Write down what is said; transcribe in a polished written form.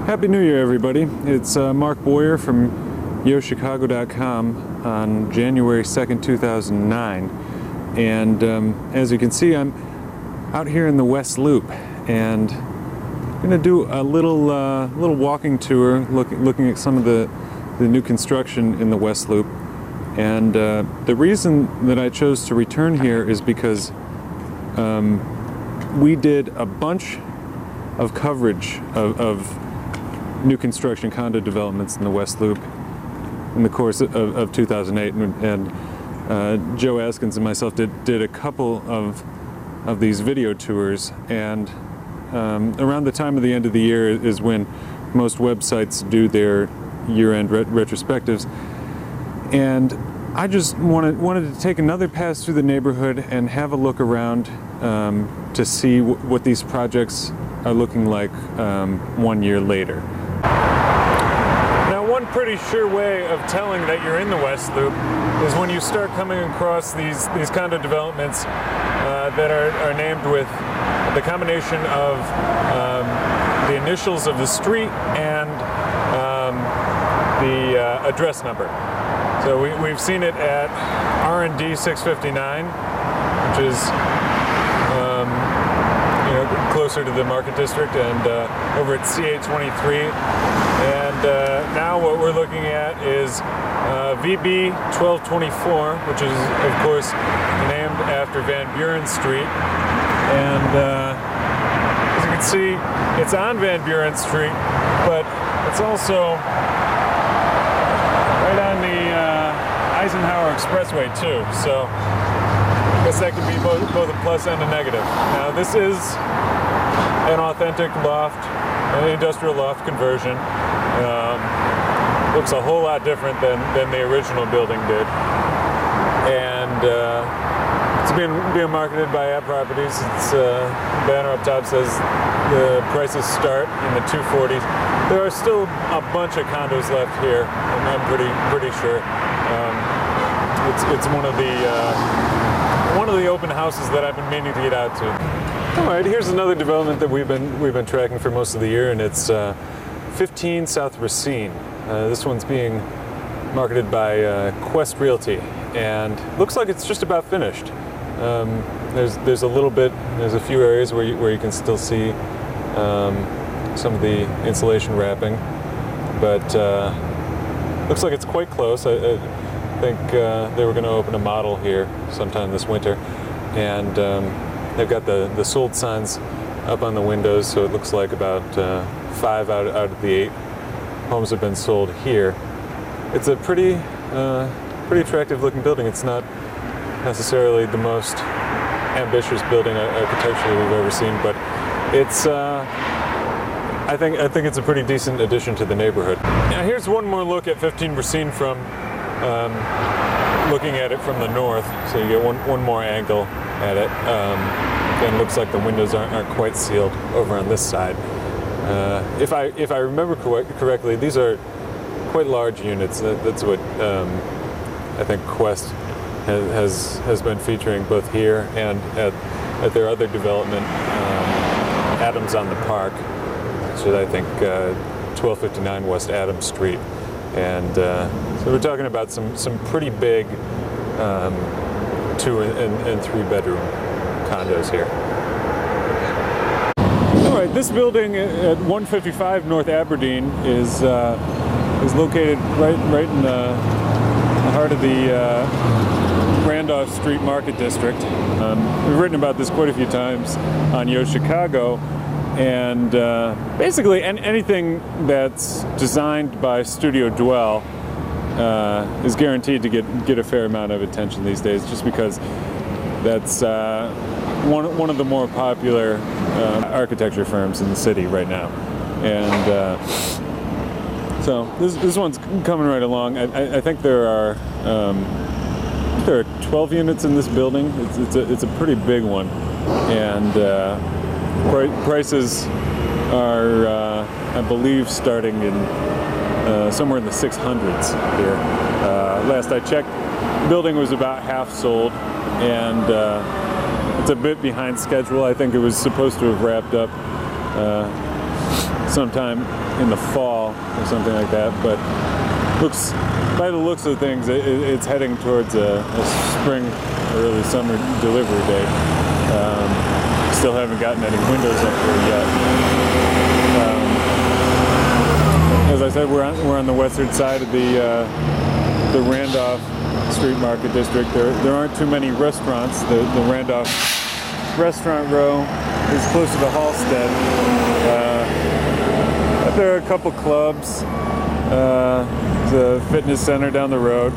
Happy New Year, everybody. It's Mark Boyer from YoChicago.com on January 2nd, 2009. And as you can see, I'm out here in the West Loop, and I'm going to do a little walking tour, looking at some of the new construction in the West Loop. And the reason that I chose to return here is because we did a bunch of coverage of new construction condo developments in the West Loop in the course of 2008, and Joe Askins and myself did a couple of these video tours. And around the time of the end of the year is when most websites do their year-end retrospectives, and I just wanted to take another pass through the neighborhood and have a look around to see what these projects are looking like 1 year later. Now, one pretty sure way of telling that you're in the West Loop is when you start coming across these condo developments that are named with the combination of the initials of the street and the address number. So we've seen it at R&D 659, which is closer to the Market District, and over at CA23. And now what we're looking at is VB 1224, which is of course named after Van Buren Street. And as you can see, it's on Van Buren Street, but it's also right on the Eisenhower Expressway too. So I guess that could be both a plus and a negative. Now, this is an authentic loft, an industrial loft conversion. Looks a whole lot different than the original building did. And it's being marketed by App Properties. Its banner up top says the prices start in the 240s. There are still a bunch of condos left here, and I'm pretty sure. It's one of the open houses that I've been meaning to get out to. All right, here's another development that we've been tracking for most of the year, and it's 15 South Racine. This one's being marketed by Quest Realty, and looks like it's just about finished. There's a little bit, there's a few areas where you can still see some of the insulation wrapping, but looks like it's quite close. I think they were going to open a model here sometime this winter, and they've got the sold signs up on the windows, so it looks like about 5 out of the 8 homes have been sold here. It's a pretty attractive looking building. It's not necessarily the most ambitious building architecturally we've ever seen, but it's I think it's a pretty decent addition to the neighborhood. Now, here's one more look at 15 Racine from looking at it from the north, so you get one more angle at it. And it looks like the windows aren't quite sealed over on this side. If I remember correctly, these are quite large units. That's what I think Quest has been featuring both here and at their other development, Adams on the Park, which is I think 1259 West Adams Street. And so we're talking about some pretty big 2 and 3 bedroom condos here. All right, this building at 155 North Aberdeen is located right in the heart of the Randolph Street Market District. We've written about this quite a few times on YoChicago, and basically anything that's designed by Studio Dwell is guaranteed to get a fair amount of attention these days, just because that's one of the more popular architecture firms in the city right now. And so this one's coming right along. I think there are 12 units in this building. It's a pretty big one, and prices are I believe starting in somewhere in the 600s here. Last I checked, the building was about half sold, and it's a bit behind schedule. I think it was supposed to have wrapped up sometime in the fall or something like that. But by the looks of things, it's heading towards a spring or early summer delivery date. Still haven't gotten any windows up here yet. As I said, we're on the western side of the Randolph Street Market District. There aren't too many restaurants. The Randolph restaurant row is closer to Halstead. But there are a couple clubs. There's a fitness center down the road.